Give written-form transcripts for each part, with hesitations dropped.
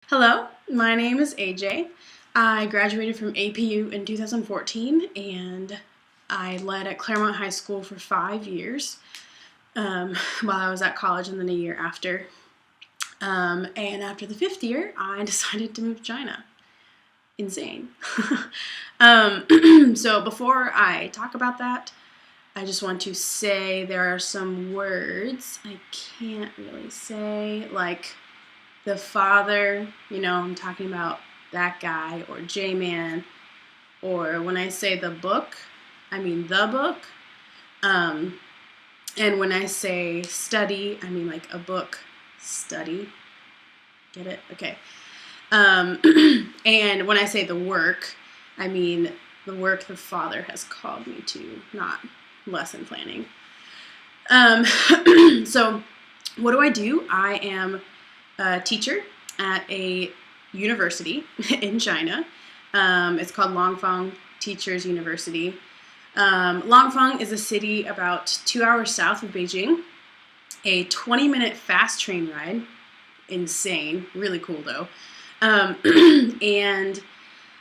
Hello, my name is AJ. I graduated from APU in 2014 and I led at Claremont High School for 5 years while I was at college and then a year after. And after the 5th year, I decided to move to China. Insane. So before I talk about that, I just want to say there are some words I can't really say, like the father, I'm talking about that guy, or J-Man, or when I say the book, I mean the book. And when I say study, I mean like a book study. Get it? Okay. And when I say the work, I mean the work the Father has called me to, not lesson planning. So what do? I am a teacher at a university in China. It's called Langfang Teachers University. Langfang is a city about 2 hours south of Beijing. A 20-minute fast train ride. Insane. Really cool, though. And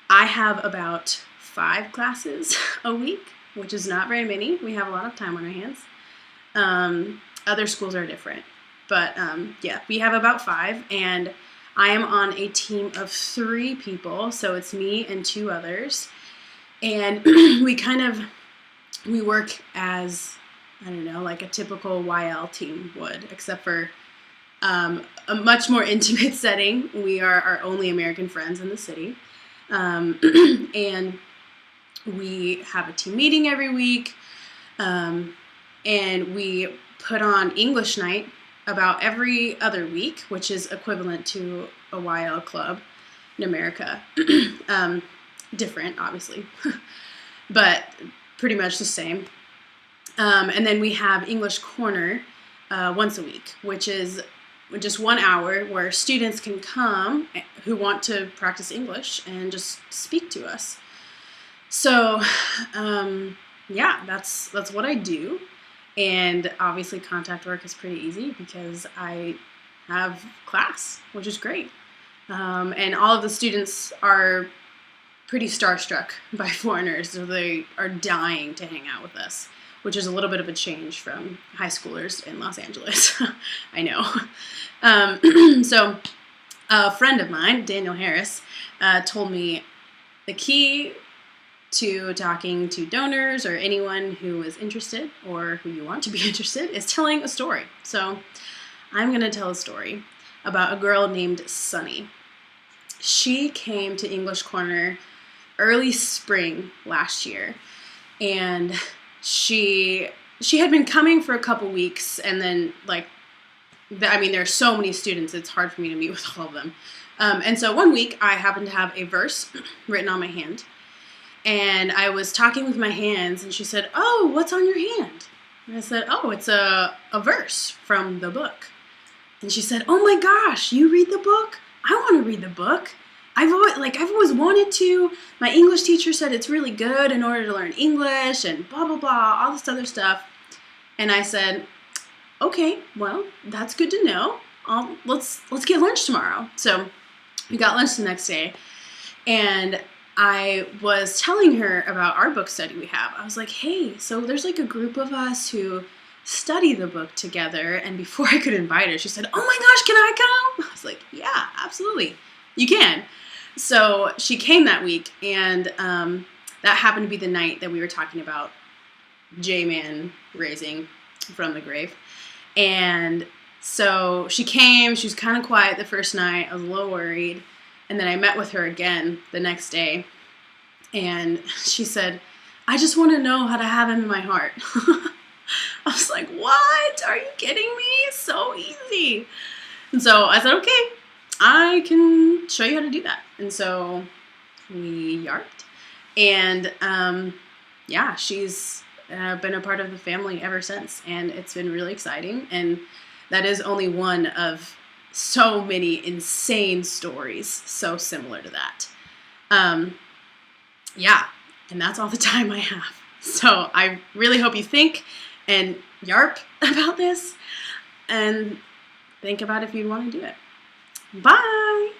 I have about 5 classes a week, which is not very many. We have a lot of time on our hands. Other schools are different. But yeah, we have about 5, and I am on a team of 3 people, so it's me and 2 others. And we work as, I don't know, like a typical YL team would, except for a much more intimate setting. We are our only American friends in the city. And we have a team meeting every week, and we put on English night about every other week, which is equivalent to a YL club in America. Different, obviously, but pretty much the same. And then we have English Corner once a week, which is just 1 hour where students can come who want to practice English and just speak to us. So, yeah, that's what I do. And obviously contact work is pretty easy because I have class, which is great. And all of the students are pretty starstruck by foreigners, so they are dying to hang out with us, which is a little bit of a change from high schoolers in Los Angeles. I know. So a friend of mine, Daniel Harris, told me the key to talking to donors or anyone who is interested or who you want to be interested is telling a story. So I'm going to tell a story about a girl named Sunny. She came to English Corner early spring last year, and she had been coming for a couple weeks, and then there are so many students, it's hard for me to meet with all of them. And so one week I happened to have a verse written on my hand. And I was talking with my hands, and she said, "Oh, what's on your hand?" And I said, "Oh, it's a verse from the book." And she said, "Oh my gosh, you read the book? I want to read the book. I've always wanted to. My English teacher said it's really good in order to learn English and blah, blah, blah, all this other stuff." And I said, "Okay, well, that's good to know. Let's get lunch tomorrow." So we got lunch the next day, and I was telling her about our book study we have. I was like, "Hey, so there's like a group of us who study the book together." And before I could invite her, she said, "Oh my gosh, can I come?" I was like, "Yeah, absolutely. You can." So she came that week, and that happened to be the night that we were talking about J-Man raising from the grave. And so she came. She was kind of quiet the first night. I was a little worried. And then I met with her again the next day, and she said, "I just want to know how to have him in my heart." I was like, "What? Are you kidding me? It's so easy." And so I said, "Okay, I can show you how to do that." And so we yarped. And yeah, she's been a part of the family ever since, and it's been really exciting. And that is only one of so many insane stories so similar to that. Yeah, and that's all the time I have. So I really hope you think and yarp about this and think about if you'd want to do it. Bye!